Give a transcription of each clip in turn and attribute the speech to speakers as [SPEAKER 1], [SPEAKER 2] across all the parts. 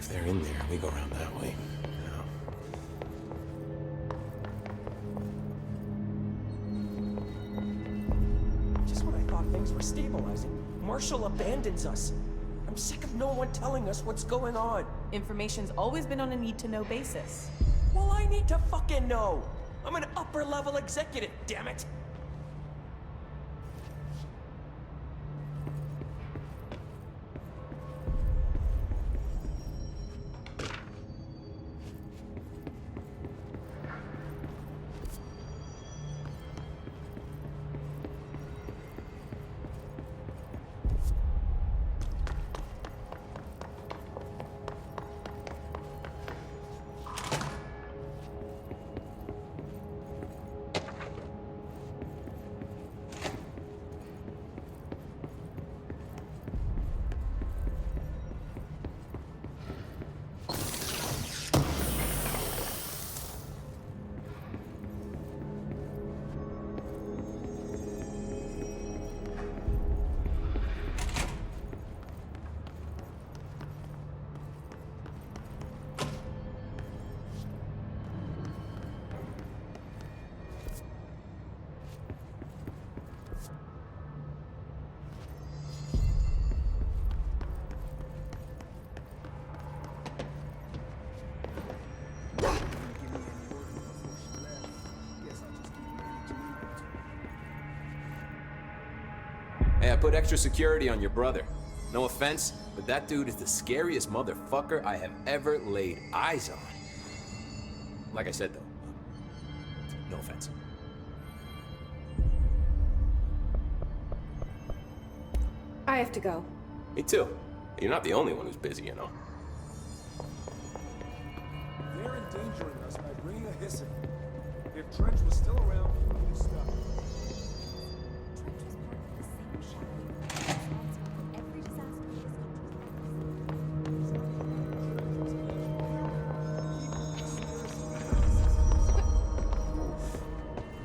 [SPEAKER 1] If they're in there, we go around that way.
[SPEAKER 2] Just when I thought things were stabilizing, Marshall abandons us. I'm sick of no one telling us what's going on.
[SPEAKER 3] Information's always been on a need-to-know basis.
[SPEAKER 2] Well, I need to fucking know. I'm an upper-level executive, damn it.
[SPEAKER 1] Hey, I put extra security on your brother. No offense, but that dude is the scariest motherfucker I have ever laid eyes on. Like I said, though, no offense.
[SPEAKER 4] I have to go.
[SPEAKER 1] Me too. You're not the only one who's busy, you know.
[SPEAKER 5] They're endangering us by bringing a hissing. If Trench was still around, he would stop.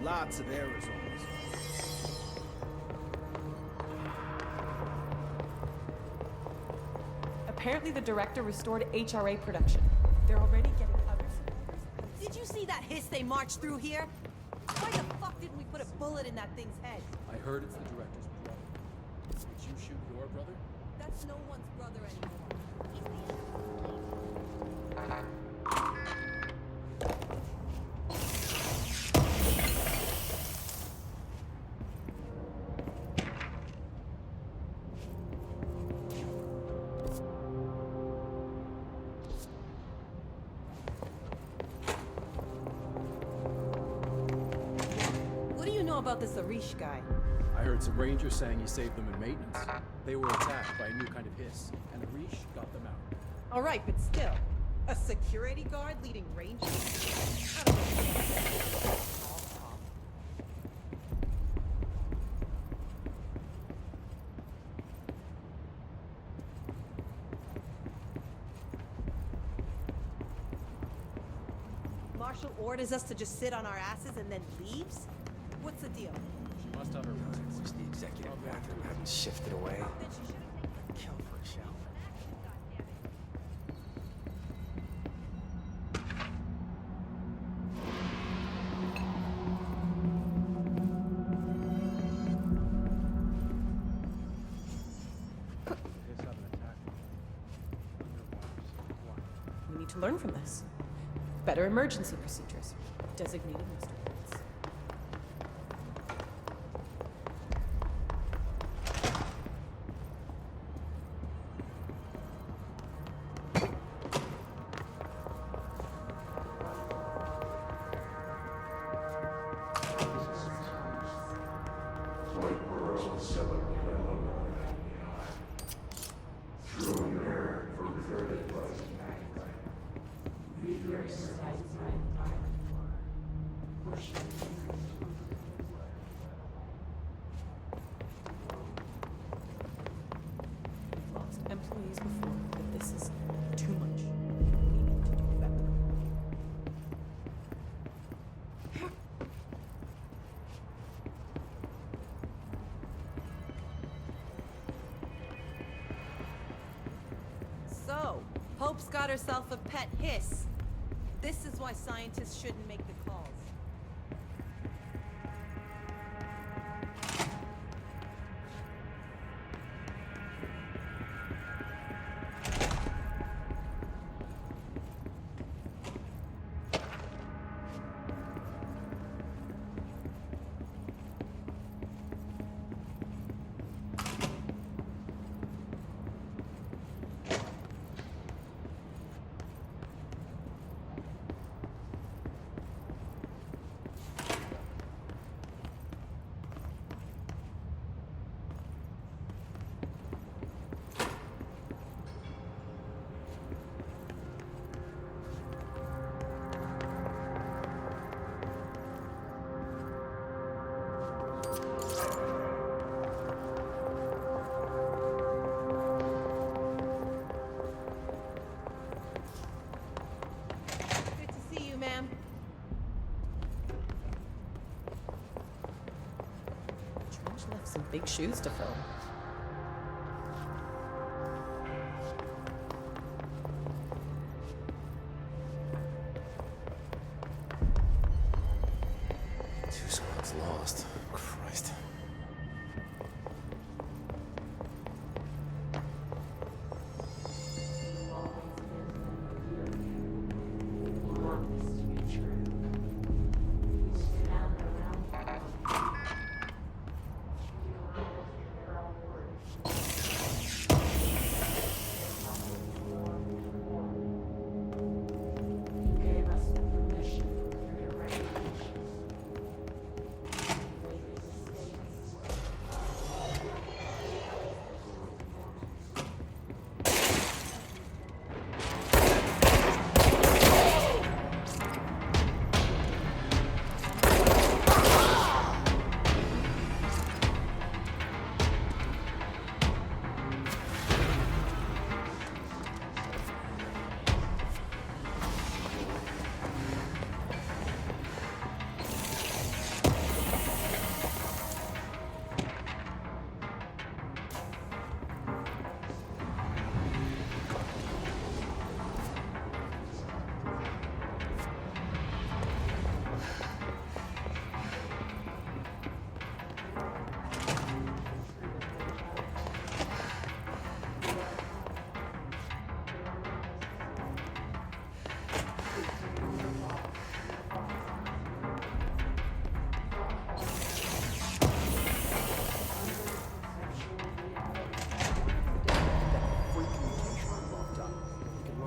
[SPEAKER 6] Lots of errors on this.
[SPEAKER 3] Apparently the director restored HRA production. They're already getting other supporters.
[SPEAKER 7] Did you see that hiss they marched through here? Why the fuck didn't we put a bullet in that thing's head?
[SPEAKER 5] I heard it's the director's brother. Did you shoot your brother?
[SPEAKER 7] That's no one's brother anymore. What do you know about this Arish guy?
[SPEAKER 5] I heard some rangers saying he saved them in maintenance. They were attacked by a new kind of hiss, and Arish got them out.
[SPEAKER 7] All right, but still, a security guard leading rangers? I don't know. Marshall orders us to just sit on our asses and then leaves? What's the deal?
[SPEAKER 5] She must have her reasons.
[SPEAKER 6] Wish the executive bathroom hadn't shifted away.
[SPEAKER 7] Then she should have taken
[SPEAKER 6] Kill for a shower.
[SPEAKER 3] We need to learn from this. Better emergency procedures. Designated muster points. We've lost employees before, but this is too much. We need to do better.
[SPEAKER 7] So, Hope's got herself a pet hiss. This is why scientists shouldn't make the calls. Good to see you, ma'am.
[SPEAKER 2] George left some big shoes to fill.
[SPEAKER 6] Tucson's lost. Christ.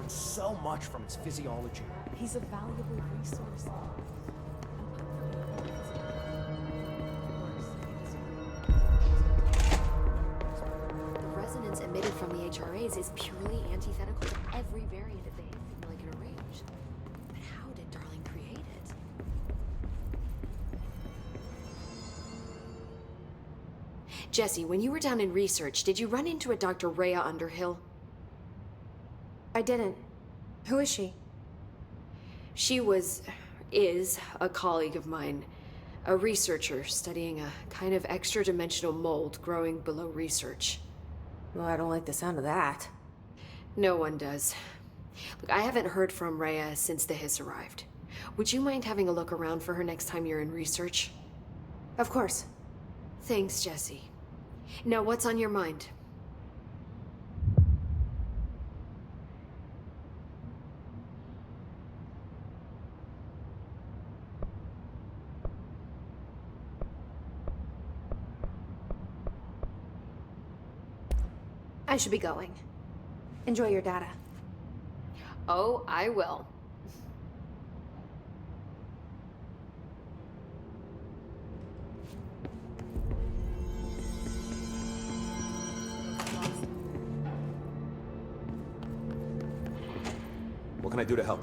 [SPEAKER 2] So much from its physiology.
[SPEAKER 3] He's a valuable resource.
[SPEAKER 4] The resonance emitted from the HRAs is purely antithetical to every variant of behavior I can arrange. But how did Darling create it? Jesse, when you were down in research, did you run into a Dr. Rhea Underhill?
[SPEAKER 8] I didn't. Who is she?
[SPEAKER 4] She is a colleague of mine, a researcher studying a kind of extra-dimensional mold growing below research.
[SPEAKER 8] Well, I don't like the sound of that.
[SPEAKER 4] No one does. Look, I haven't heard from Rhea since the hiss arrived. Would you mind having a look around for her next time you're in research?
[SPEAKER 8] Of course.
[SPEAKER 4] Thanks, Jesse. Now, what's on your mind?
[SPEAKER 8] I should be going. Enjoy your data.
[SPEAKER 4] Oh, I will.
[SPEAKER 1] What can I do to help?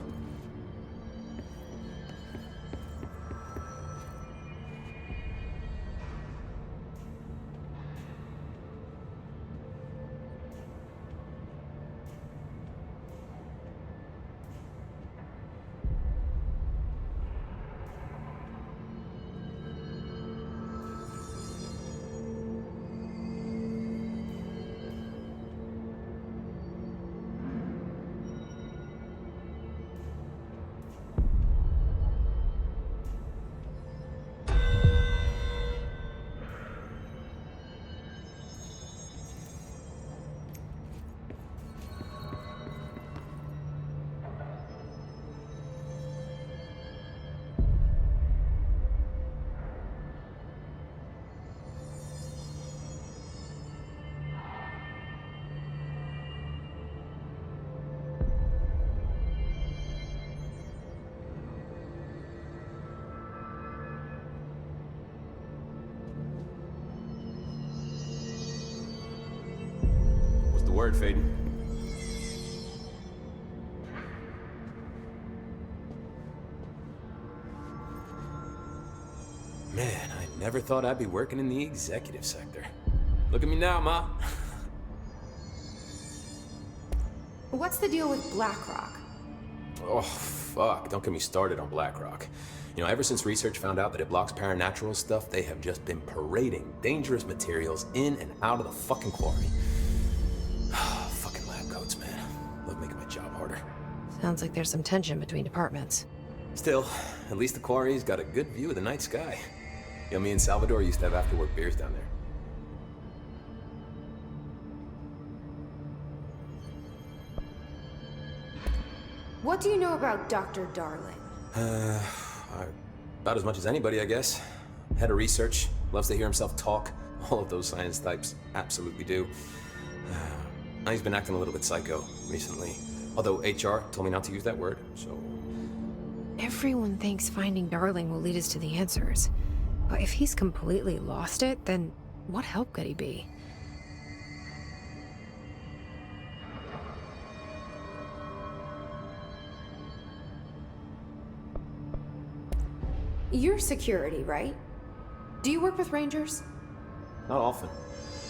[SPEAKER 1] word, Faden. Man, I never thought I'd be working in the executive sector. Look at me now, Ma.
[SPEAKER 8] What's the deal with BlackRock?
[SPEAKER 1] Oh, fuck. Don't get me started on BlackRock. You know, ever since research found out that it blocks paranatural stuff, they have just been parading dangerous materials in and out of the fucking quarry. Fucking lab coats, man. Love making my job harder.
[SPEAKER 8] Sounds like there's some tension between departments.
[SPEAKER 1] Still, at least the quarry's got a good view of the night sky. You know, me and Salvador used to have after-work beers down there.
[SPEAKER 8] What do you know about Dr. Darling?
[SPEAKER 1] About as much as anybody, I guess. Head of research, loves to hear himself talk. All of those science types absolutely do. Now he's been acting a little bit psycho recently. Although HR told me not to use that word, so...
[SPEAKER 8] Everyone thinks finding Darling will lead us to the answers. But if he's completely lost it, then what help could he be? You're security, right? Do you work with Rangers?
[SPEAKER 1] Not often.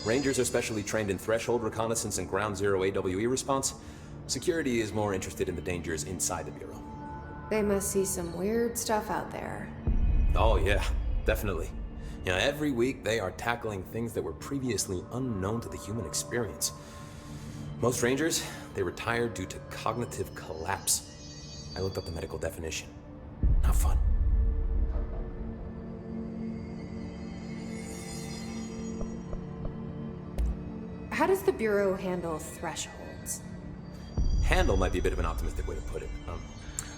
[SPEAKER 1] Rangers are specially trained in threshold reconnaissance and ground zero AWE response. Security is more interested in the dangers inside the Bureau.
[SPEAKER 8] They must see some weird stuff out there.
[SPEAKER 1] Oh yeah, definitely. You know, every week they are tackling things that were previously unknown to the human experience. Most Rangers, they retire due to cognitive collapse. I looked up the medical definition. Not fun.
[SPEAKER 8] How does the Bureau handle thresholds?
[SPEAKER 1] Handle might be a bit of an optimistic way to put it.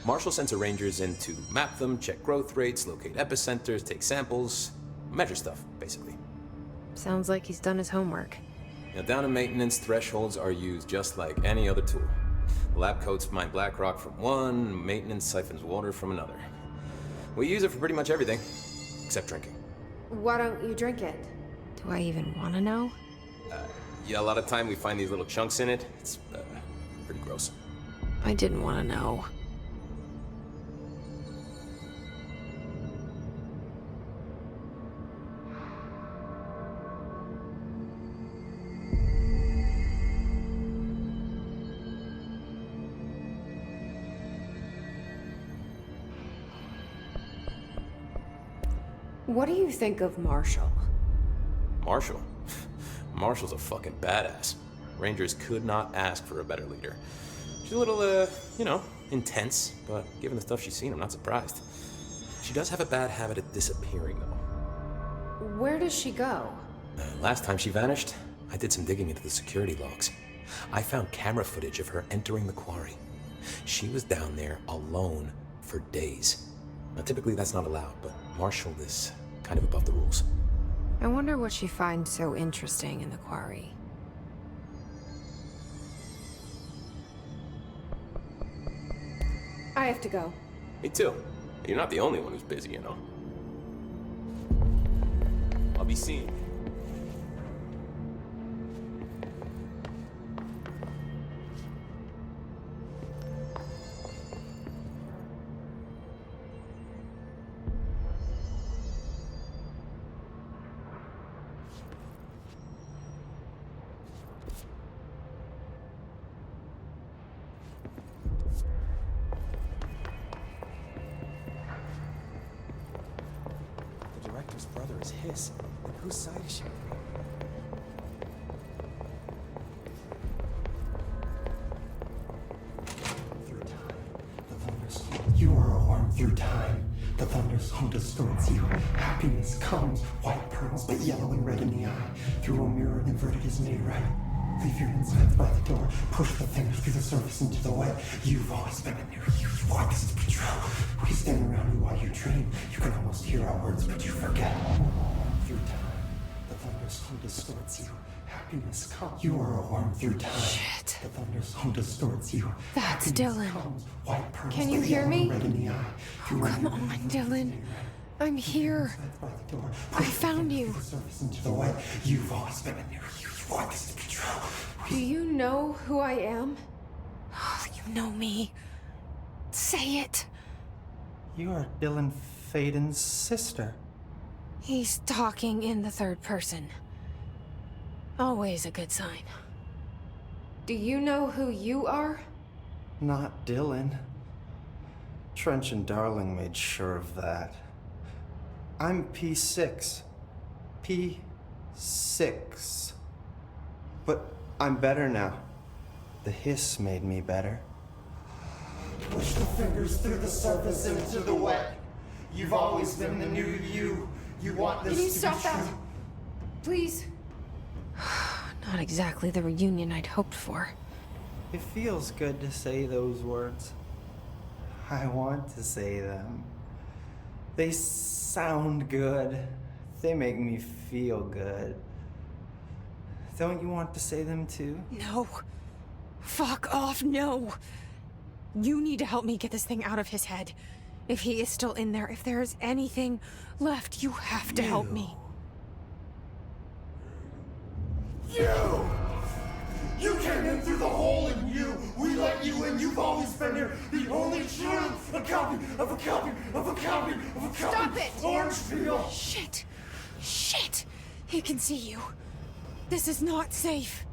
[SPEAKER 1] Marshall sends her Rangers in to map them, check growth rates, locate epicenters, take samples, measure stuff, basically.
[SPEAKER 8] Sounds like he's done his homework.
[SPEAKER 1] Now, down in maintenance, thresholds are used just like any other tool. The lab coats mine black rock from one, maintenance siphons water from another. We use it for pretty much everything, except drinking.
[SPEAKER 8] Why don't you drink it? Do I even want to know?
[SPEAKER 1] Yeah, a lot of time we find these little chunks in it. It's pretty gross.
[SPEAKER 8] I didn't want to know. What do you think of Marshall?
[SPEAKER 1] Marshall? Marshall's a fucking badass. Rangers could not ask for a better leader. She's a little, you know, intense, but given the stuff she's seen, I'm not surprised. She does have a bad habit of disappearing, though.
[SPEAKER 8] Where does she go?
[SPEAKER 1] Last time she vanished, I did some digging into the security logs. I found camera footage of her entering the quarry. She was down there alone for days. Now, typically that's not allowed, but Marshall is kind of above the rules.
[SPEAKER 8] I wonder what she finds so interesting in the quarry. I have to go.
[SPEAKER 1] Me too. You're not the only one who's busy, you know. I'll be seeing you.
[SPEAKER 2] The director's brother is his. Then whose side is she on?
[SPEAKER 9] Through time, the thunders. You are a worm through time. The thunders home distorts you. Happiness comes, white pearls, but yellow and red in the eye. Through a mirror inverted is made right. Leave your insides by the door. Push the fingers through the surface into the wet. You've always been in there. You want this patrol. We stand around you while you dream. You can almost hear our words, but you forget. Through time, the thunders home distorts you. Happiness comes. You are a worm through time.
[SPEAKER 8] Shit.
[SPEAKER 9] The thunders home distorts you.
[SPEAKER 8] That's
[SPEAKER 9] Happiness
[SPEAKER 8] Dylan.
[SPEAKER 9] comes, white pearls,
[SPEAKER 8] Can you
[SPEAKER 9] but
[SPEAKER 8] hear
[SPEAKER 9] yellow
[SPEAKER 8] me?
[SPEAKER 9] and red in the eye. Through a
[SPEAKER 8] Come
[SPEAKER 9] mirror
[SPEAKER 8] on,
[SPEAKER 9] inverted is
[SPEAKER 8] Dylan.
[SPEAKER 9] made right.
[SPEAKER 8] I'm here.
[SPEAKER 9] By the door.
[SPEAKER 8] I found you.
[SPEAKER 9] Through the surface into the wet. You've always been in there. You want this to be true.
[SPEAKER 4] Do you know who I am?
[SPEAKER 8] You know me. Say it.
[SPEAKER 9] You are Dylan Faden's sister.
[SPEAKER 8] He's talking in the third person. Always a good sign.
[SPEAKER 4] Do you know who you are?
[SPEAKER 9] Not Dylan. Trench and Darling made sure of that. I'm P6. P6. But I'm better now. The hiss made me better. Push the fingers through the surface into the wet. You've always been the new you. You want this
[SPEAKER 4] Can you
[SPEAKER 9] to
[SPEAKER 4] stop
[SPEAKER 9] be
[SPEAKER 4] that?
[SPEAKER 9] true.
[SPEAKER 4] Please?
[SPEAKER 8] Not exactly the reunion I'd hoped for.
[SPEAKER 9] It feels good to say those words. I want to say them. They sound good. They make me feel good. Don't you want to say them too?
[SPEAKER 8] No. Fuck off, no. You need to help me get this thing out of his head. If he is still in there, if there is anything left, you have to help me.
[SPEAKER 9] You came in through the hole in you. We let you in. You've always been here. The only truth. A copy of a copy of a copy of a copy.
[SPEAKER 4] Stop it!
[SPEAKER 9] Orange peel.
[SPEAKER 8] Shit. Shit. He can see you. This is not safe.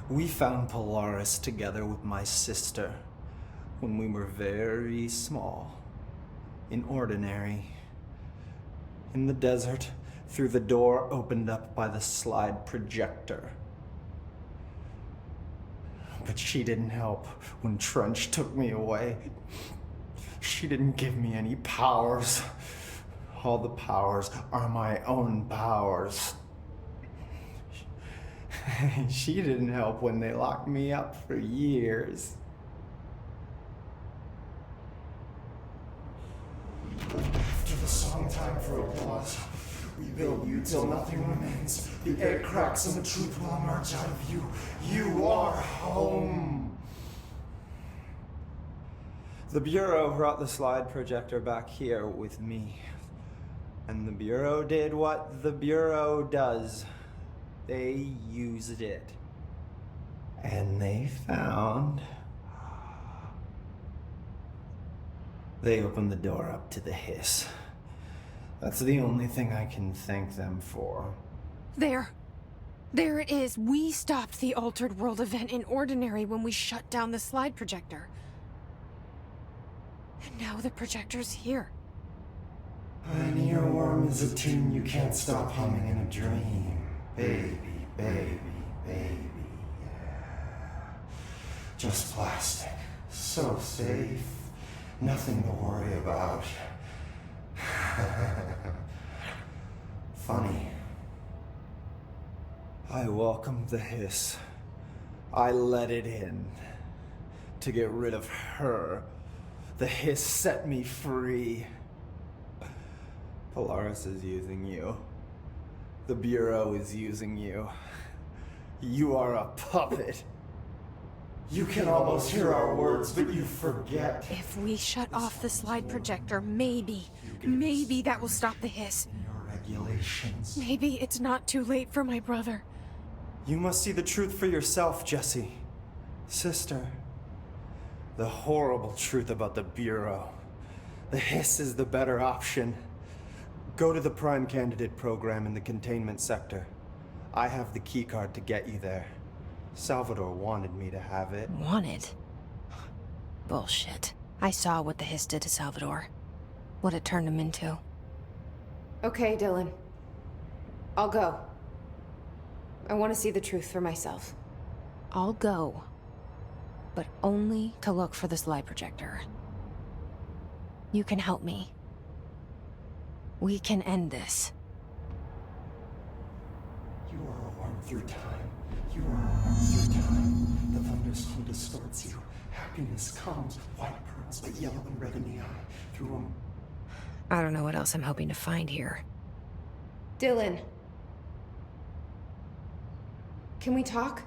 [SPEAKER 9] We found Polaris together with my sister when we were very small. In Ordinary. In the desert, through the door opened up by the slide projector. But she didn't help when Trench took me away. She didn't give me any powers. All the powers are my own powers. She didn't help when they locked me up for years. After the song time for applause, we build you till nothing remains. The air cracks and the truth will emerge out of you. You are home. The Bureau brought the slide projector back here with me. And the Bureau did what the Bureau does. They used it. And they found... They opened the door up to the hiss. That's the only thing I can thank them for.
[SPEAKER 8] There. There it is. We stopped the Altered World event in Ordinary when we shut down the slide projector. And now the projector's here.
[SPEAKER 9] An earworm is a tune you can't stop humming in a dream. Baby, baby, baby, yeah. Just plastic. So safe. Nothing to worry about. Funny. I welcomed the hiss. I let it in. To get rid of her. The hiss set me free. Polaris is using you. The Bureau is using you. You are a puppet. You can almost hear our words, but you forget.
[SPEAKER 8] If we shut off the slide projector, maybe that will stop the hiss.
[SPEAKER 9] In your regulations.
[SPEAKER 8] Maybe it's not too late for my brother.
[SPEAKER 9] You must see the truth for yourself, Jessie. Sister. The horrible truth about the Bureau. The hiss is the better option. Go to the Prime Candidate program in the containment sector. I have the keycard to get you there. Salvador wanted me to have it.
[SPEAKER 8] Wanted? Bullshit. I saw what the hiss did to Salvador. What it turned him into.
[SPEAKER 4] Okay, Dylan. I'll go. I want to see the truth for myself.
[SPEAKER 8] I'll go. But only to look for the slide projector. You can help me. We can end this.
[SPEAKER 9] You are a worm through time. You are a worm through time. The thunderstorm distorts you. Happiness comes, white pearls, but yellow and red in the eye. Through them.
[SPEAKER 8] I don't know what else I'm hoping to find here.
[SPEAKER 4] Dylan. Can we talk?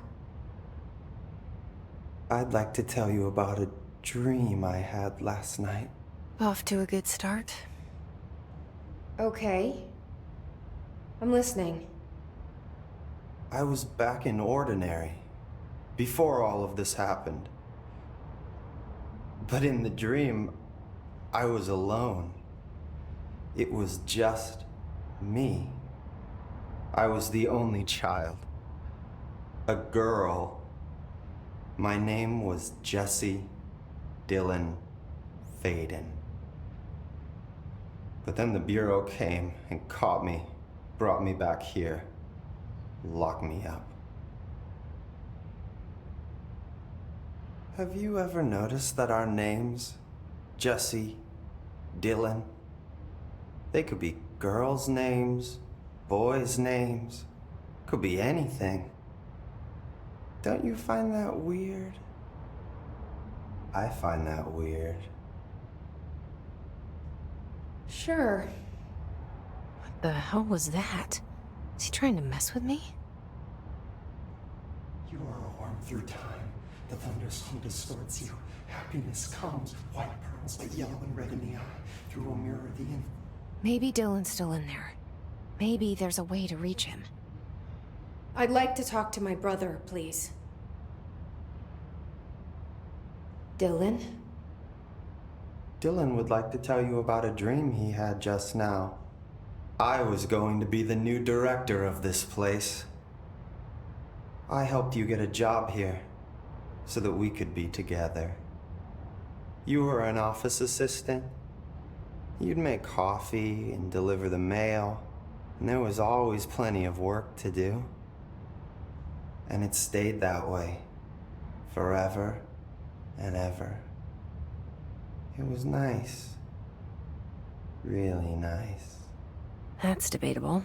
[SPEAKER 9] I'd like to tell you about a dream I had last night.
[SPEAKER 8] Off to a good start.
[SPEAKER 4] Okay. I'm listening.
[SPEAKER 9] I was back in Ordinary, before all of this happened. But in the dream, I was alone. It was just me. I was the only child. A girl. My name was Jesse Dylan Faden. But then the Bureau came and caught me, brought me back here, locked me up. Have you ever noticed that our names, Jesse, Dylan, they could be girls' names, boys' names, could be anything. Don't you find that weird? I find that weird.
[SPEAKER 8] Sure. What the hell was that? Is he trying to mess with me?
[SPEAKER 9] You are a worm through time. The thunderstorm distorts you. Happiness comes, white pearls, but yellow and red in the eye. Through a mirror, the
[SPEAKER 8] Maybe Dylan's still in there. Maybe there's a way to reach him.
[SPEAKER 4] I'd like to talk to my brother, please. Dylan?
[SPEAKER 9] Dylan would like to tell you about a dream he had just now. I was going to be the new director of this place. I helped you get a job here, so that we could be together. You were an office assistant. You'd make coffee and deliver the mail, and there was always plenty of work to do. And it stayed that way, forever and ever. It was nice. Really nice.
[SPEAKER 8] That's debatable.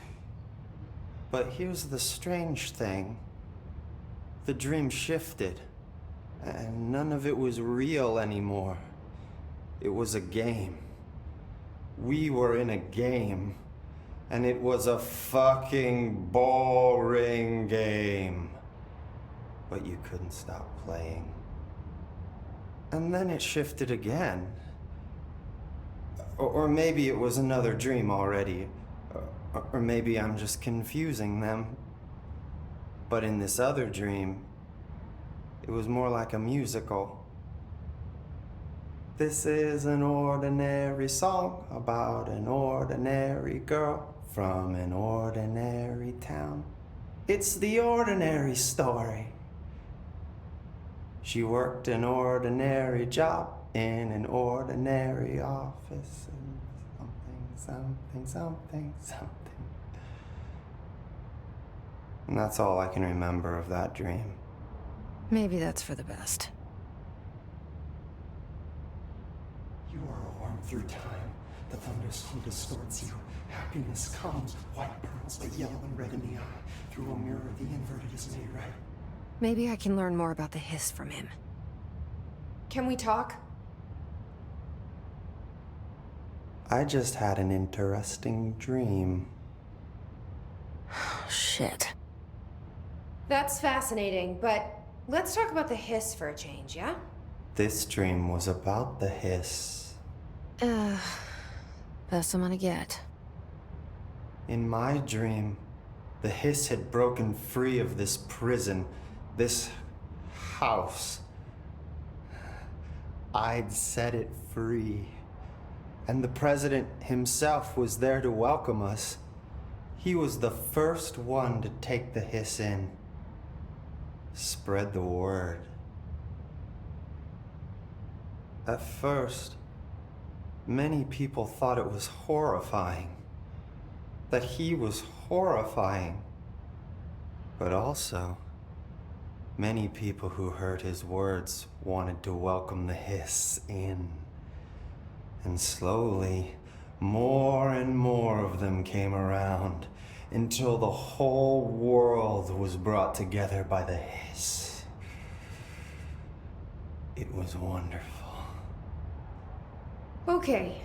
[SPEAKER 9] But here's the strange thing. The dream shifted, and none of it was real anymore. It was a game. We were in a game, and it was a fucking boring game. But you couldn't stop playing. And then it shifted again. Or maybe it was another dream already. Or maybe I'm just confusing them. But in this other dream, it was more like a musical. This is an ordinary song about an ordinary girl from an ordinary town. It's the ordinary story. She worked an ordinary job in an ordinary office and something. And that's all I can remember of that dream.
[SPEAKER 8] Maybe that's for the best.
[SPEAKER 9] You are a worm through time. The thunderstorm distorts you. Happiness comes, white pearls, but yellow and red in the eye. Through a mirror, the inverted is made right.
[SPEAKER 8] Maybe I can learn more about the hiss from him.
[SPEAKER 4] Can we talk?
[SPEAKER 9] I just had an interesting dream.
[SPEAKER 8] Shit.
[SPEAKER 4] That's fascinating, but let's talk about the hiss for a change, yeah?
[SPEAKER 9] This dream was about the hiss.
[SPEAKER 8] Best I'm gonna get.
[SPEAKER 9] In my dream, the hiss had broken free of this prison, this house. I'd set it free. And the president himself was there to welcome us. He was the first one to take the hiss in. Spread the word. At first, many people thought it was horrifying. That he was horrifying. But also, many people who heard his words wanted to welcome the hiss in. And slowly, more and more of them came around, until the whole world was brought together by the hiss. It was wonderful.
[SPEAKER 4] Okay.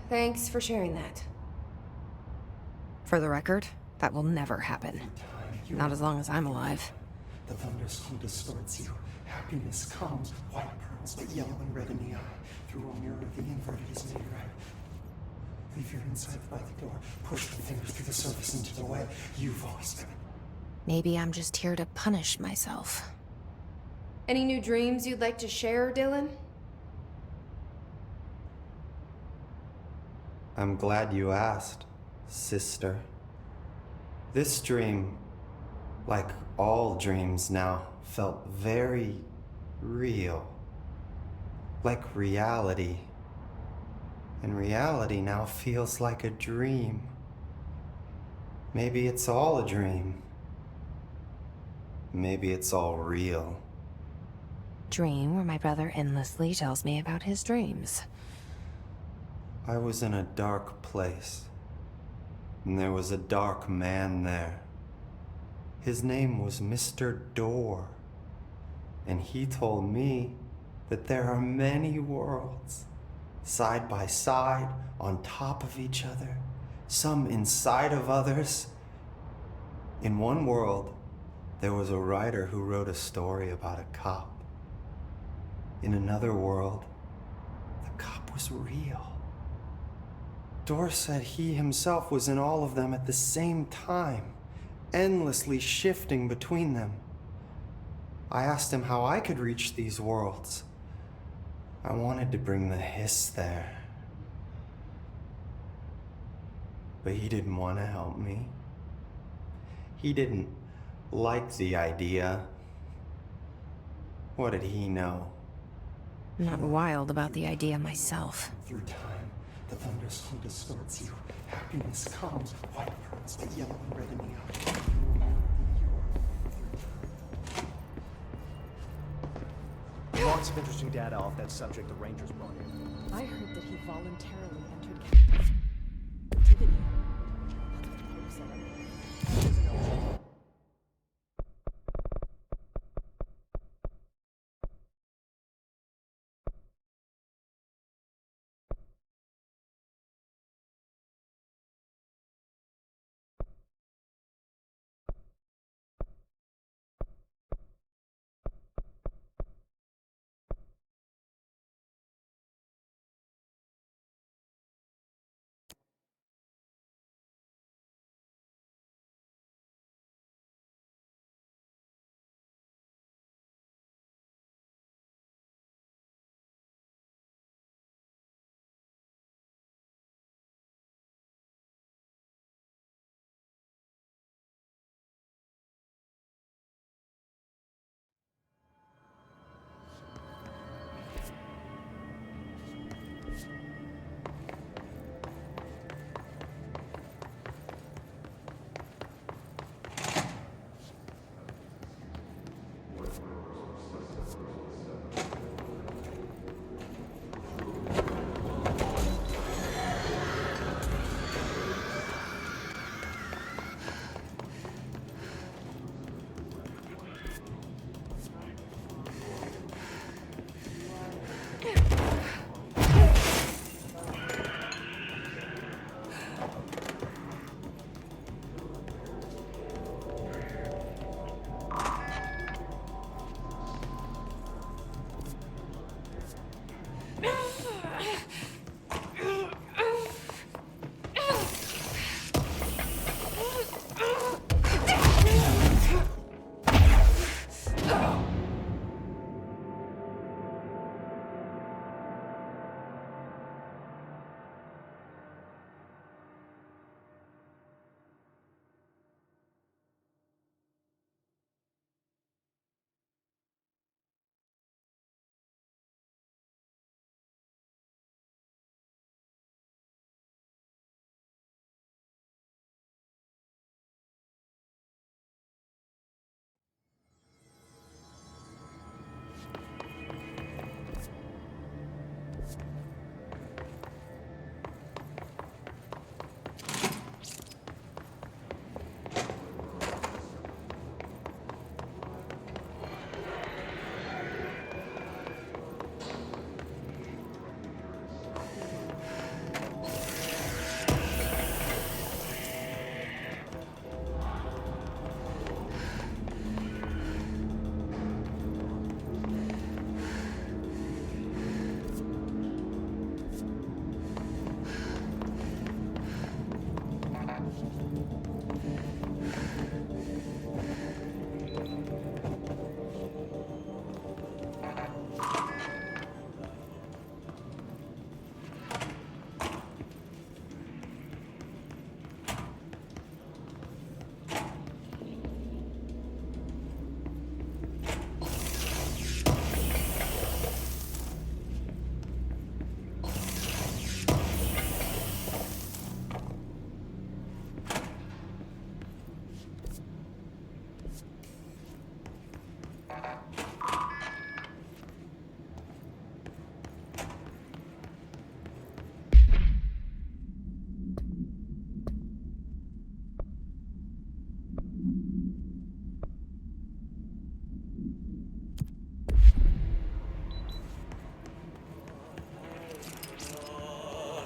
[SPEAKER 4] Thanks for sharing that.
[SPEAKER 8] For the record, that will never happen. Not as long as I'm alive.
[SPEAKER 9] The thunderstorm distorts you. Happiness comes, white pearls, but yellow and red in the eye. Through a mirror, the inverted is made right. Leave your inside by the door. Push the fingers through the surface into the way. You've always been.
[SPEAKER 8] Maybe I'm just here to punish myself.
[SPEAKER 4] Any new dreams you'd like to share, Dylan?
[SPEAKER 9] I'm glad you asked, sister. This dream, like all dreams now, felt very real. Like reality. And reality now feels like a dream. Maybe it's all a dream. Maybe it's all real.
[SPEAKER 8] Dream where my brother endlessly tells me about his dreams.
[SPEAKER 9] I was in a dark place, and there was a dark man there. His name was Mr. Door, and he told me that there are many worlds, side by side, on top of each other, some inside of others. In one world, there was a writer who wrote a story about a cop. In another world, the cop was real. Door said he himself was in all of them at the same time, endlessly shifting between them. I asked him how I could reach these worlds. I wanted to bring the hiss there. But he didn't want to help me. He didn't like the idea. What did he know?
[SPEAKER 8] I'm not wild about the idea myself.
[SPEAKER 9] Through time, the thunderstorm distorts you. Happiness comes, white pearls, but yellow and red in the eye.
[SPEAKER 10] Lots of interesting data off that subject the Rangers brought in.
[SPEAKER 3] I heard that he voluntarily entered captivity. That's what Pope said.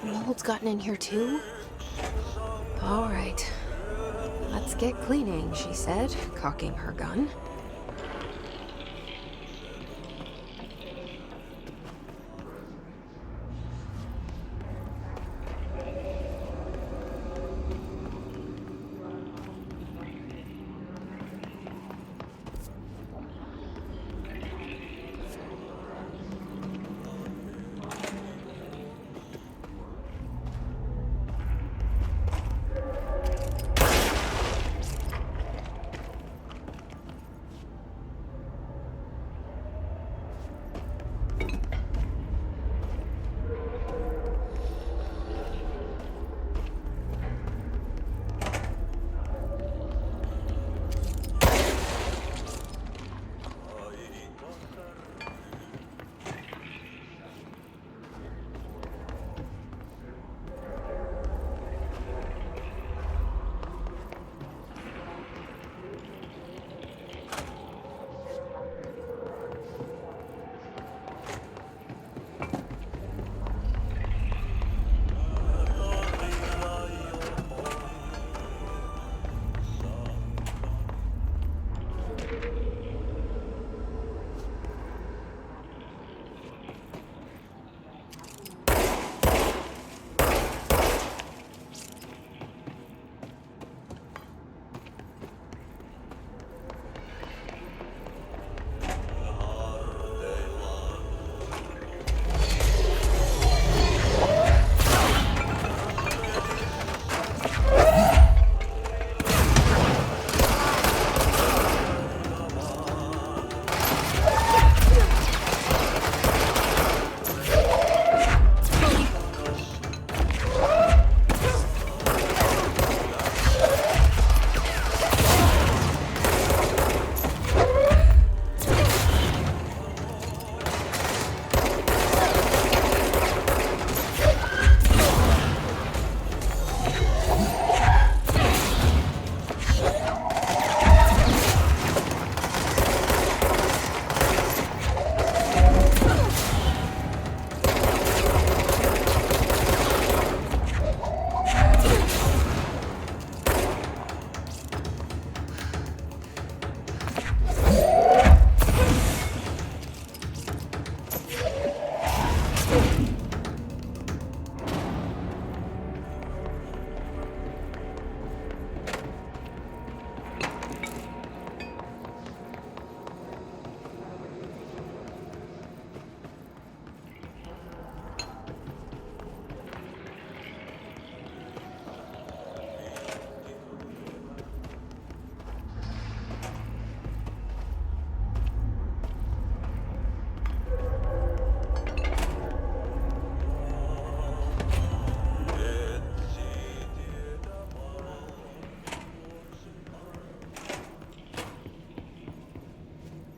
[SPEAKER 8] Mold's gotten in here too? All right. Let's get cleaning, she said, cocking her gun.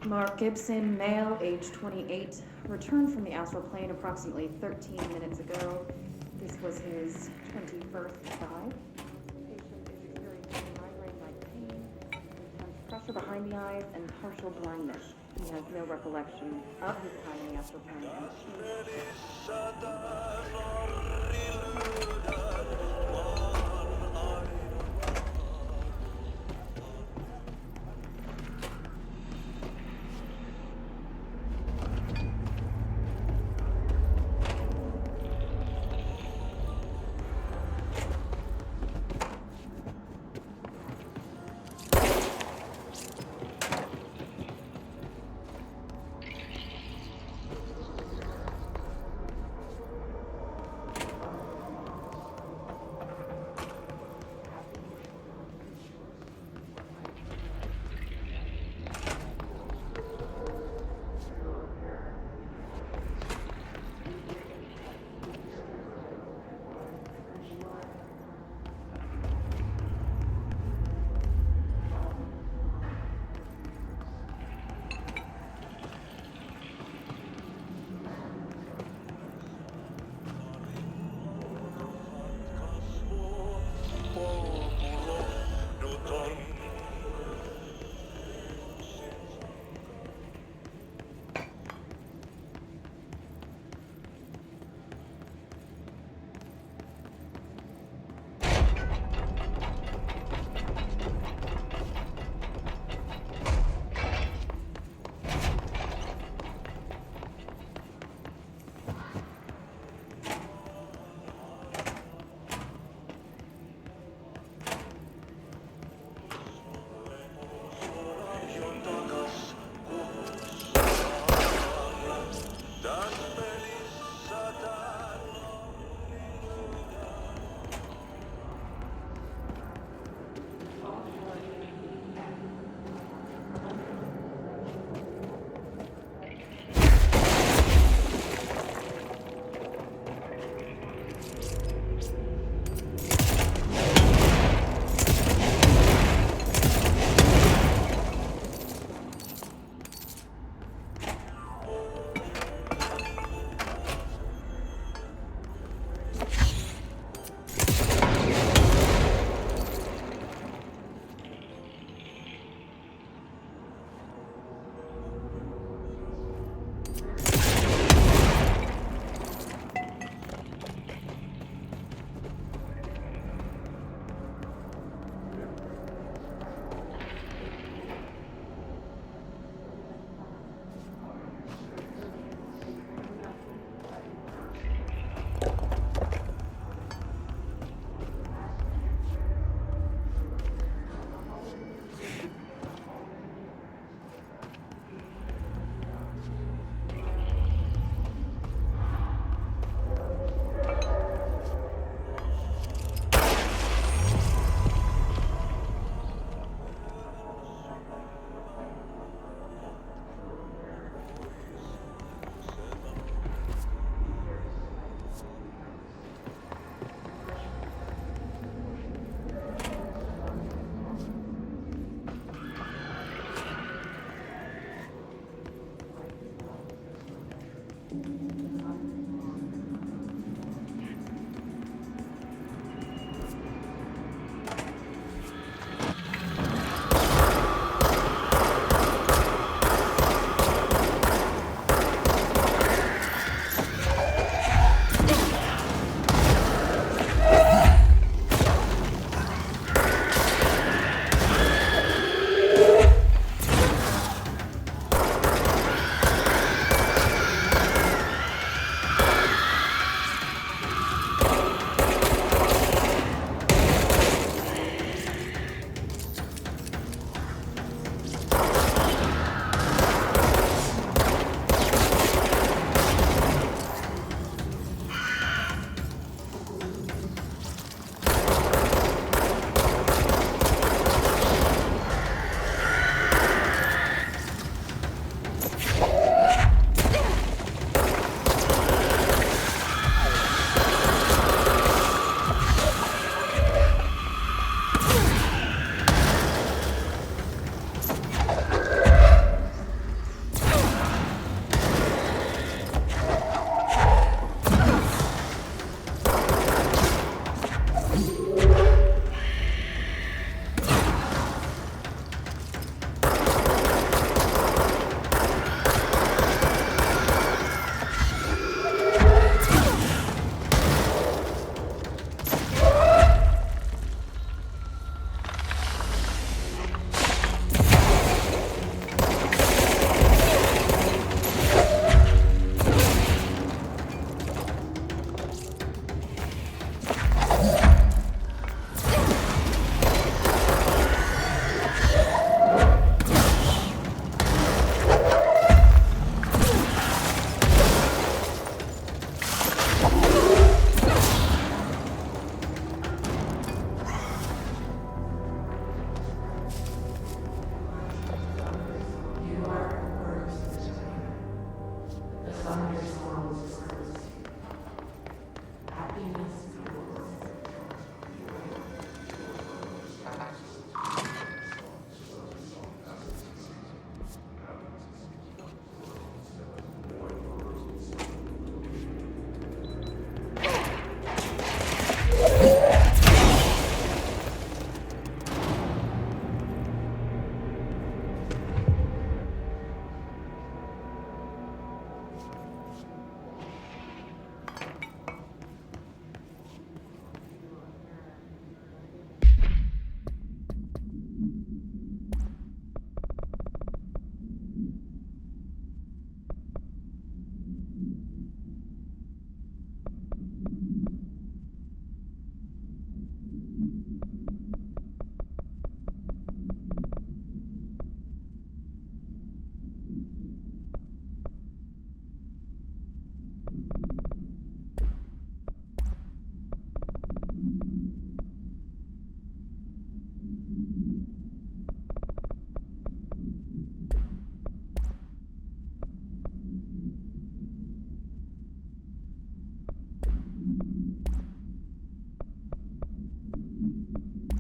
[SPEAKER 11] Mark Gibson, male, age 28, returned from the astral plane approximately 13 minutes ago. This was his 21st dive. Patient is experiencing migraine-like pain, intense pressure behind the eyes, and partial blindness. He has no recollection of his time in the astral plane.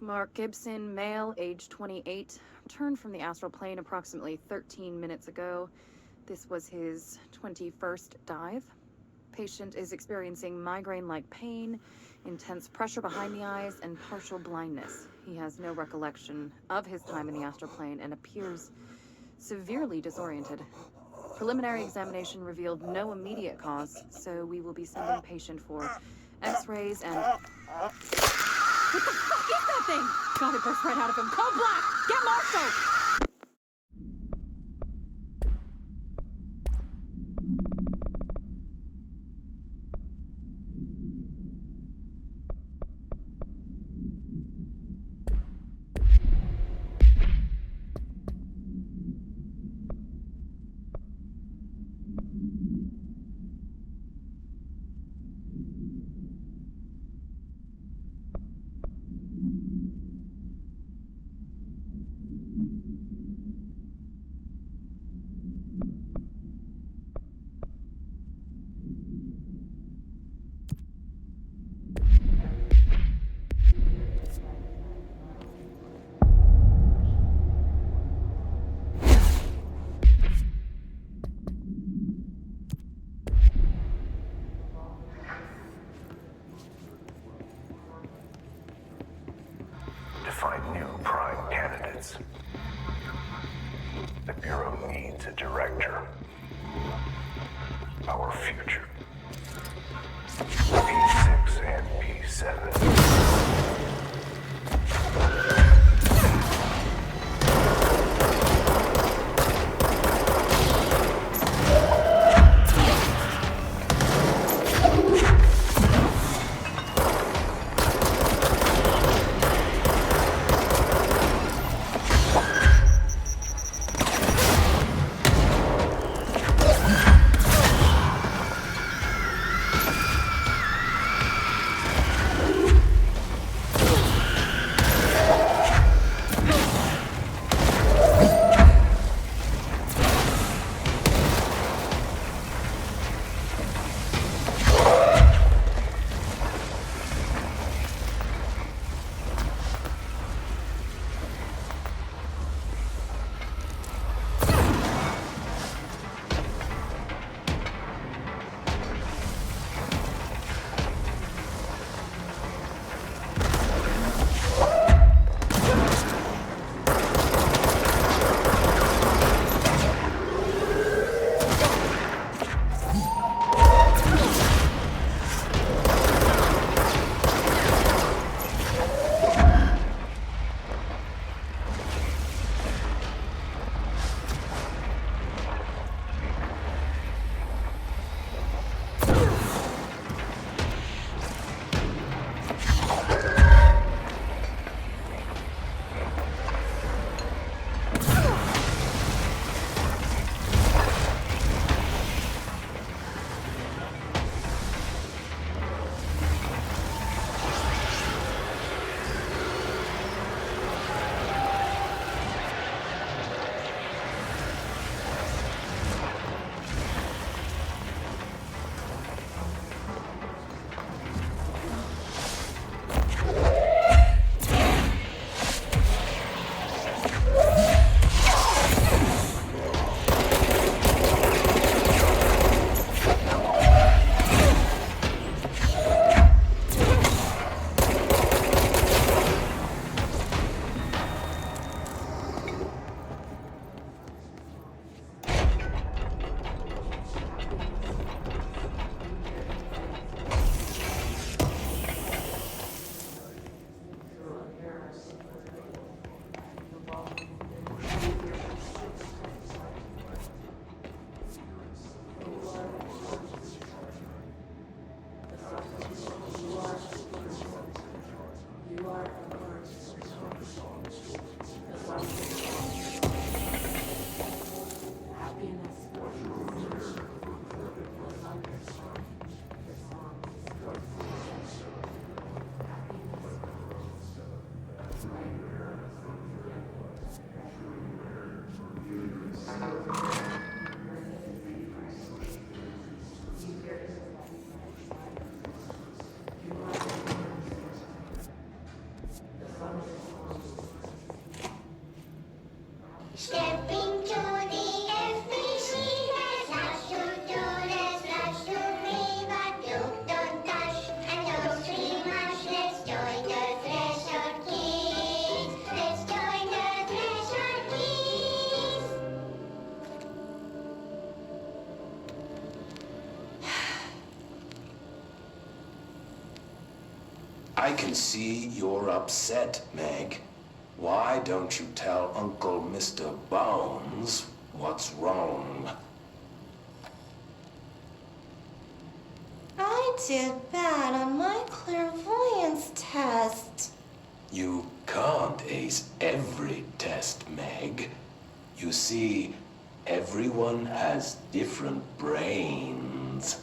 [SPEAKER 11] Mark Gibson, male, age 28, returned from the astral plane approximately 13 minutes ago. This was his 21st dive. Patient is experiencing migraine-like pain, intense pressure behind the eyes, and partial blindness. He has no recollection of his time in the astral plane and appears severely disoriented. Preliminary examination revealed no immediate cause, so we will be sending patient for x-rays and...
[SPEAKER 8] What the fuck is that thing? God, it burst right out of him. Code Black! Get Marshall!
[SPEAKER 12] Bureau needs a director. Our future. P6 and P7.
[SPEAKER 13] I can see you're upset, Meg. Why don't you tell Uncle Mr. Bones what's wrong?
[SPEAKER 14] I did bad on my clairvoyance test.
[SPEAKER 13] You can't ace every test, Meg. You see, everyone has different brains.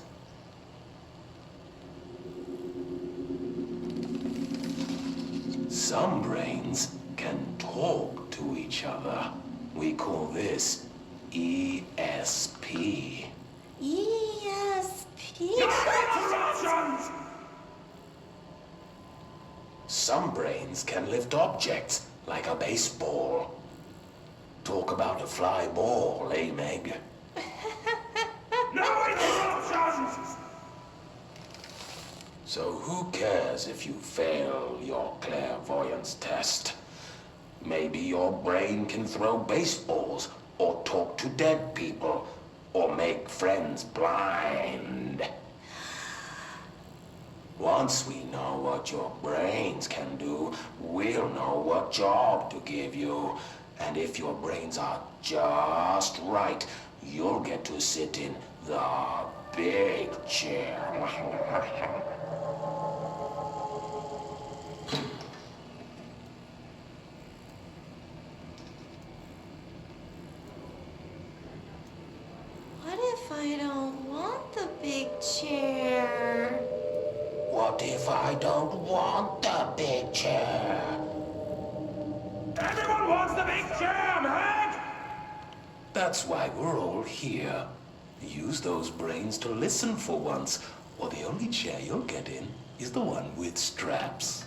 [SPEAKER 13] Some brains can talk to each other. We call this ESP.
[SPEAKER 14] ESP?
[SPEAKER 13] Some brains can lift objects, like a baseball. Talk about a fly ball, eh, Meg? No interruptions! So who cares if you fail your clairvoyance test? Maybe your brain can throw baseballs or talk to dead people, or make friends blind. Once we know what your brains can do, we'll know what job to give you. And if your brains are just right, you'll get to sit in the big chair.
[SPEAKER 14] What if I don't want the big chair?
[SPEAKER 13] What if I don't want the big chair? Everyone wants the big chair, man! That's why we're all here. Use those brains to listen for once, or the only chair you'll get in is the one with straps.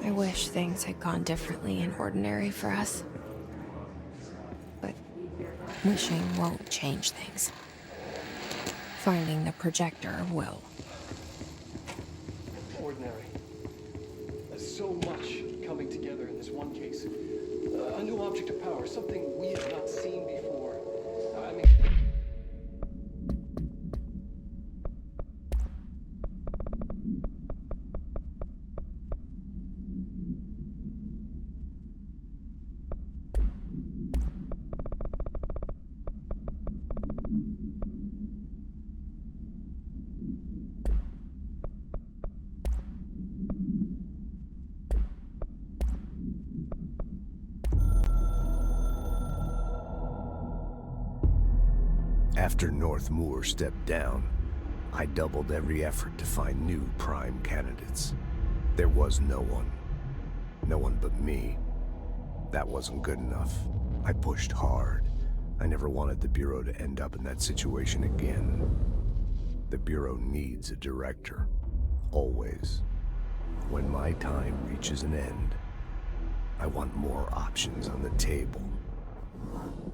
[SPEAKER 8] I wish things had gone differently in Ordinary for us. But wishing won't change things. Finding the projector will.
[SPEAKER 15] Ordinary. There's so much coming together in this one case. A new object of power, something we have not seen before. I mean...
[SPEAKER 16] After North Moore stepped down, I doubled every effort to find new prime candidates. There was no one. No one but me. That wasn't good enough. I pushed hard. I never wanted the Bureau to end up in that situation again. The Bureau needs a director. Always. When my time reaches an end, I want more options on the table.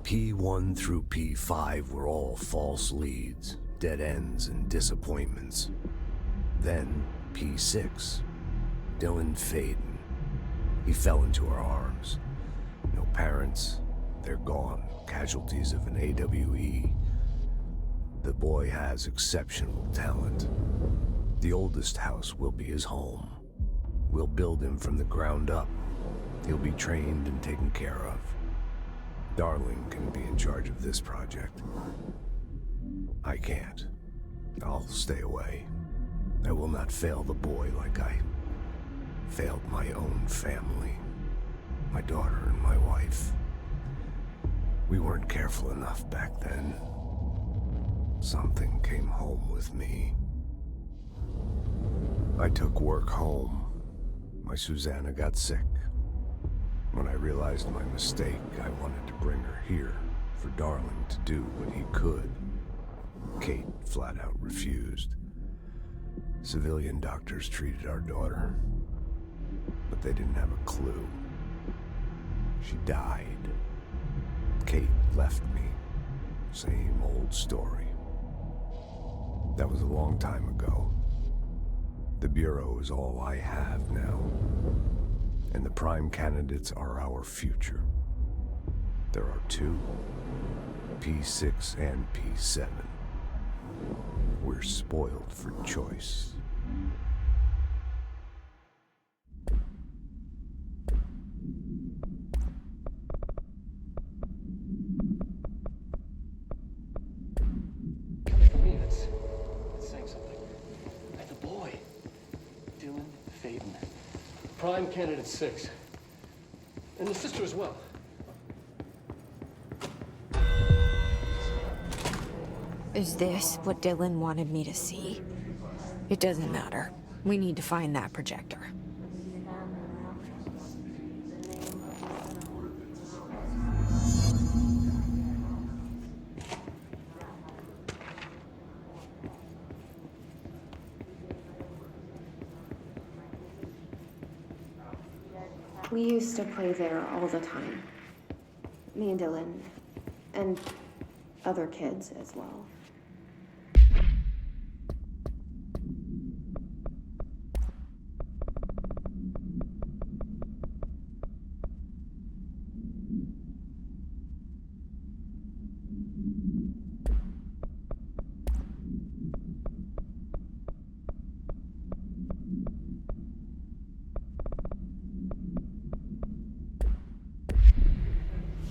[SPEAKER 16] P1 through P5 were all false leads, dead ends, and disappointments. Then P6, Dylan Faden. He fell into our arms. No parents, they're gone, casualties of an AWE. The boy has exceptional talent. The oldest house will be his home. We'll build him from the ground up. He'll be trained and taken care of. Darling can be in charge of this project. I can't. I'll stay away. I will not fail the boy like I failed my own family. My daughter and my wife. We weren't careful enough back then. Something came home with me. I took work home. My Susanna got sick. When I realized my mistake, I wanted to bring her here, for Darling to do what he could. Kate flat out refused. Civilian doctors treated our daughter, but they didn't have a clue. She died. Kate left me. Same old story. That was a long time ago. The Bureau is all I have now. And the prime candidates are our future. There are two, P6 and P7. We're spoiled for choice.
[SPEAKER 15] Coming from me, that's saying something. Hey, the boy, Dylan Faden, prime candidate 6, and the sister as well.
[SPEAKER 8] Is this what Dylan wanted me to see? It doesn't matter. We need to find that projector.
[SPEAKER 11] We used to play there all the time. Me and Dylan, and other kids as well.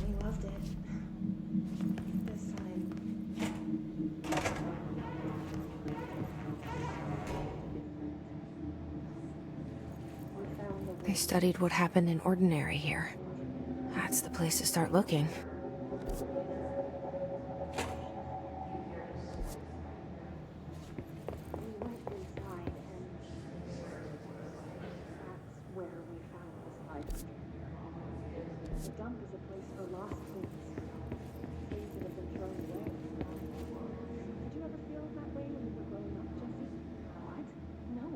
[SPEAKER 11] We loved it. This time.
[SPEAKER 8] They studied what happened in Ordinary here. That's the place to start looking.
[SPEAKER 11] The dump is a place for lost things. Things that have been thrown away. Did you ever feel that way when you were growing up, Jesse? What? No.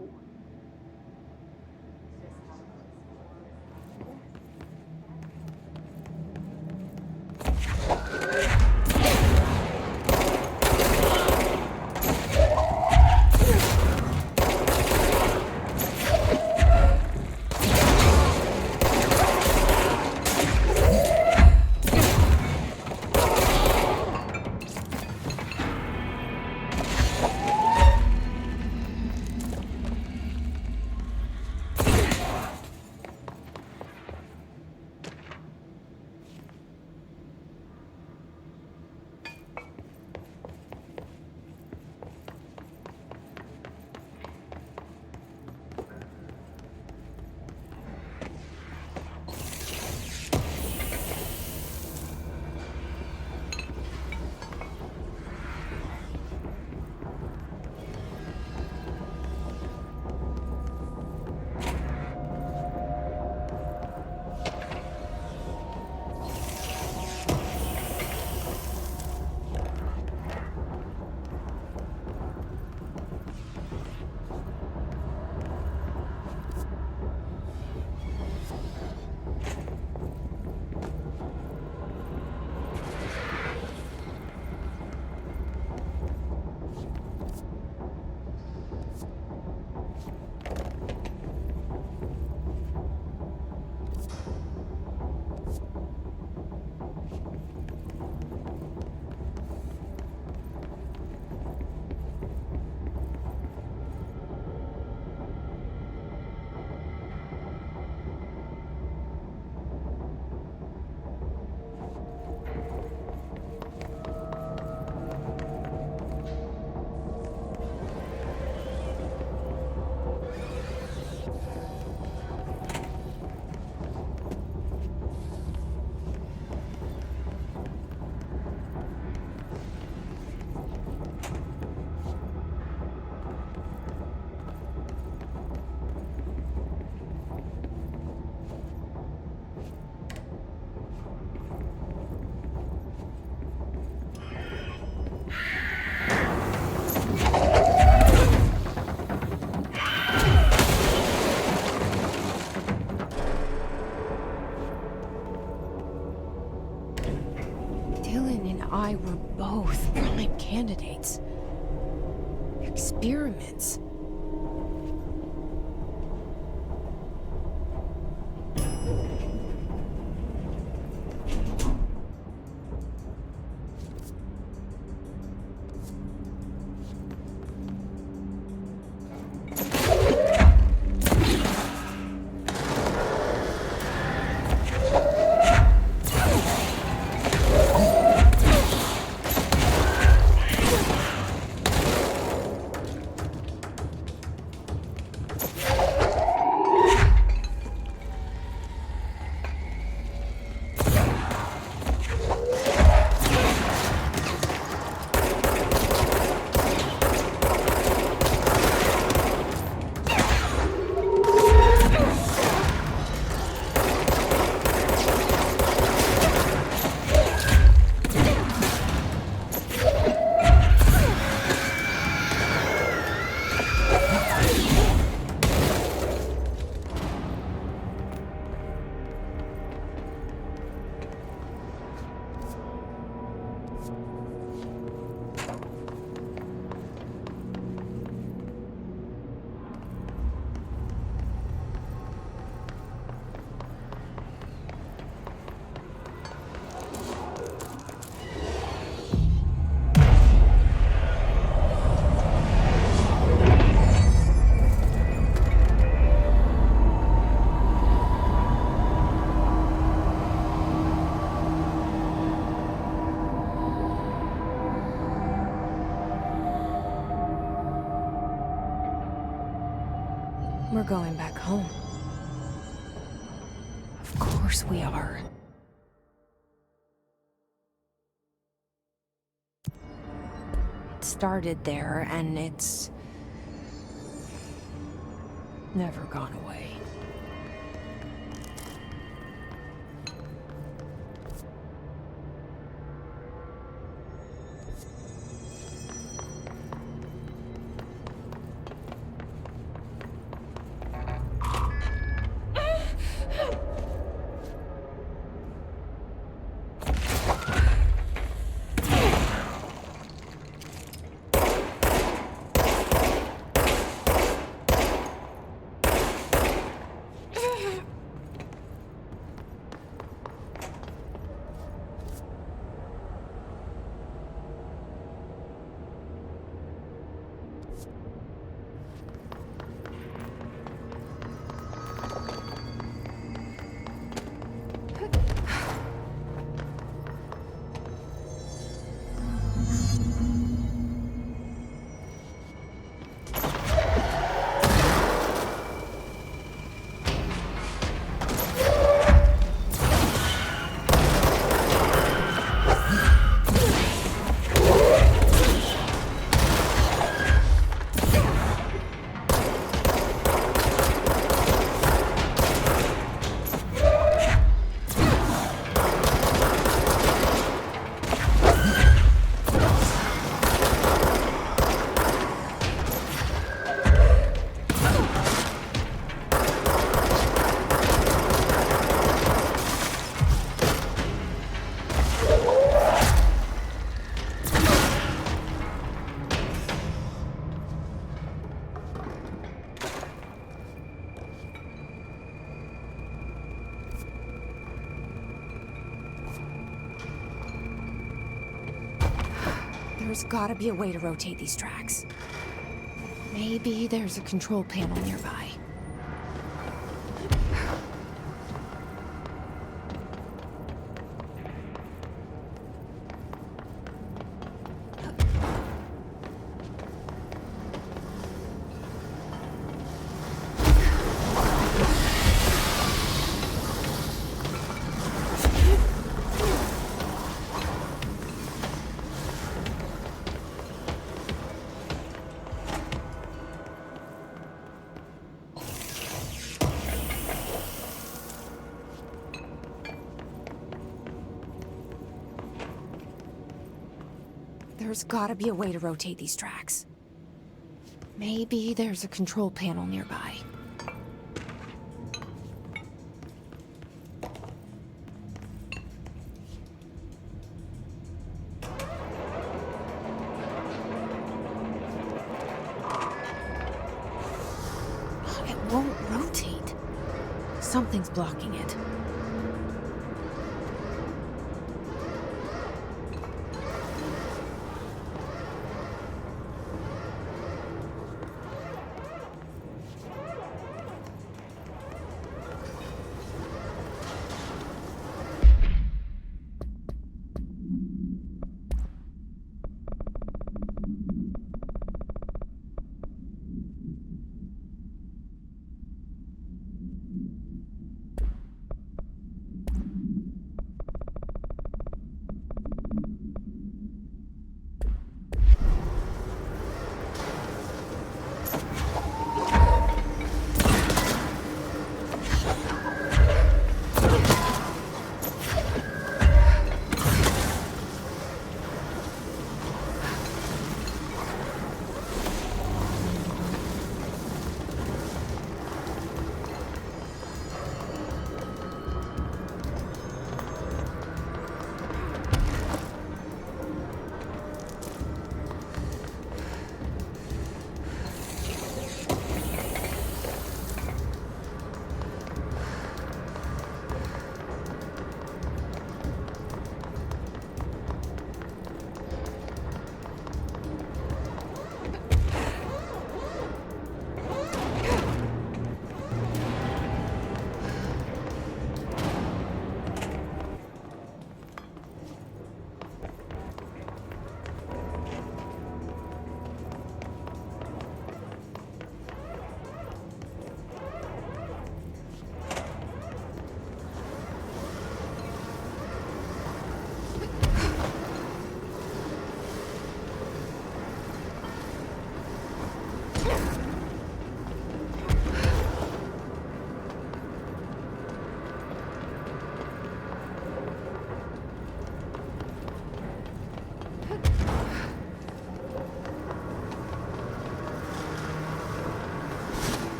[SPEAKER 8] candidates. Experiments. We're going back home. Of course we are. It started there, and it's never gone away. There's gotta be a way to rotate these tracks. Maybe there's a control panel nearby. There's gotta be a way to rotate these tracks. Maybe there's a control panel nearby. won't rotate. Something's blocking it.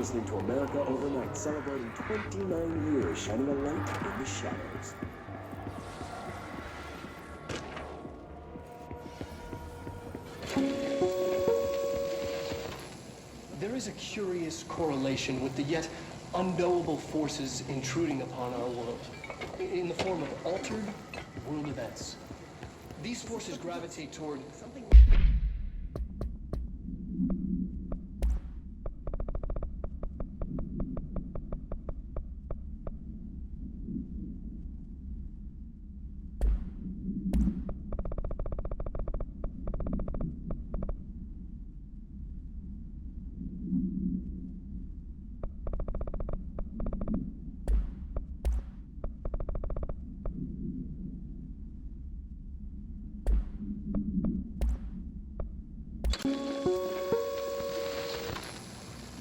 [SPEAKER 17] listening to America Overnight, celebrating 29 years, shining a light in the shadows.
[SPEAKER 15] There is a curious correlation with the yet unknowable forces intruding upon our world, in the form of altered world events. These forces gravitate toward something.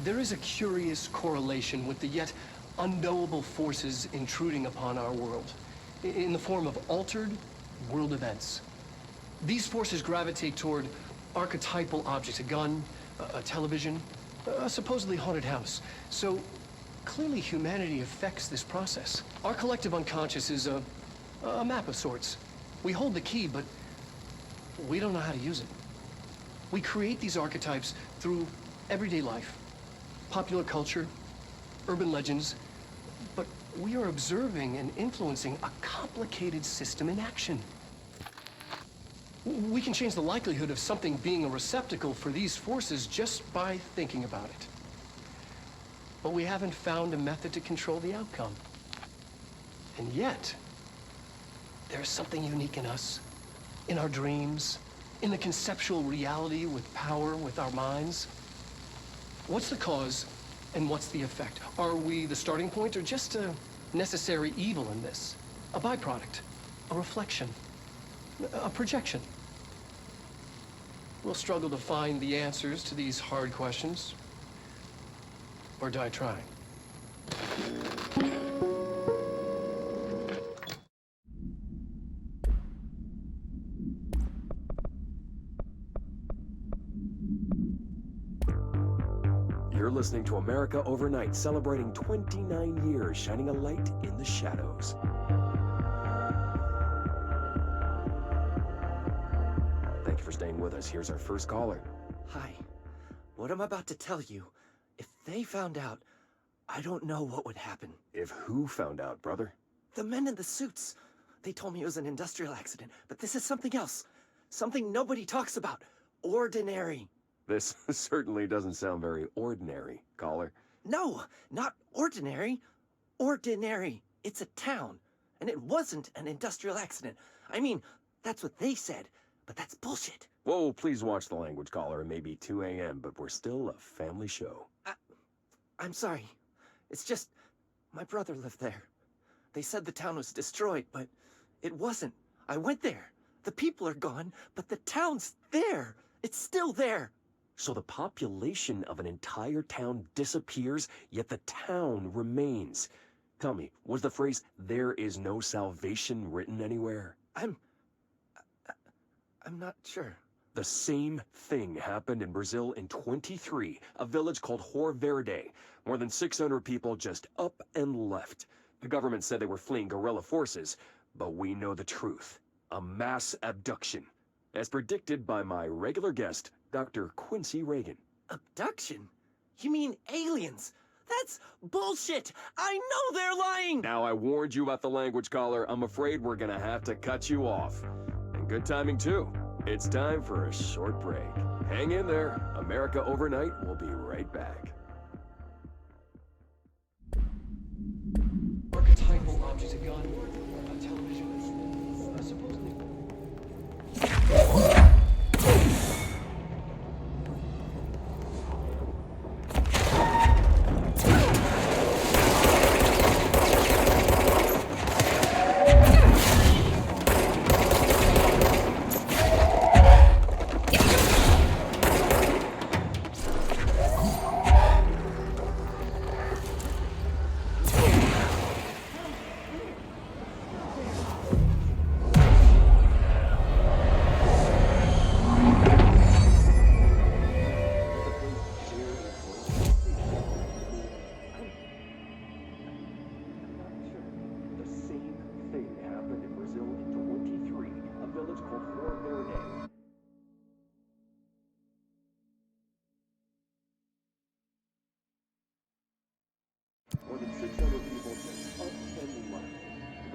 [SPEAKER 15] There is a curious correlation with the yet unknowable forces intruding upon our world, in the form of altered world events. These forces gravitate toward archetypal objects, a gun, a television, a supposedly haunted house. So clearly humanity affects this process. Our collective unconscious is a map of sorts. We hold the key, but we don't know how to use it. We create these archetypes through everyday life, popular culture, urban legends, but we are observing and influencing a complicated system in action. We can change the likelihood of something being a receptacle for these forces just by thinking about it. But we haven't found a method to control the outcome. And yet, there's something unique in us, in our dreams, in the conceptual reality with power, with our minds. What's the cause and what's the effect? Are we the starting point or just a necessary evil in this? A byproduct, a reflection, a projection? We'll struggle to find the answers to these hard questions, or die trying.
[SPEAKER 17] You're listening to America Overnight, celebrating 29 years, shining a light in the shadows. Thank you for staying with us. Here's our first caller.
[SPEAKER 18] Hi. What I'm about to tell you, if they found out, I don't know what would happen.
[SPEAKER 17] If who found out, brother?
[SPEAKER 18] The men in the suits. They told me it was an industrial accident, but this is something else. Something nobody talks about. Ordinary.
[SPEAKER 17] This certainly doesn't sound very ordinary, caller.
[SPEAKER 18] No, not ordinary. Ordinary. It's a town. And it wasn't an industrial accident. I mean, that's what they said, but that's bullshit.
[SPEAKER 17] Whoa, please watch the language, caller. It may be 2 a.m., but we're still a family show.
[SPEAKER 18] I'm sorry. It's just, my brother lived there. They said the town was destroyed, but it wasn't. I went there. The people are gone, but the town's there. It's still there.
[SPEAKER 17] So the population of an entire town disappears, yet the town remains. Tell me, was the phrase, "there is no salvation," written anywhere?
[SPEAKER 18] I'm not sure.
[SPEAKER 17] The same thing happened in Brazil in 23, a village called Hor Verde. More than 600 people just up and left. The government said they were fleeing guerrilla forces, but we know the truth. A mass abduction. As predicted by my regular guest, Dr. Quincy Reagan.
[SPEAKER 18] Abduction? You mean aliens? That's bullshit! I know they're lying!
[SPEAKER 17] Now, I warned you about the language, caller. I'm afraid we're gonna have to cut you off. And good timing, too. It's time for a short break. Hang in there. America Overnight will be right back.
[SPEAKER 15] Archetypal objects, a gun, a television, supposedly.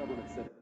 [SPEAKER 17] government said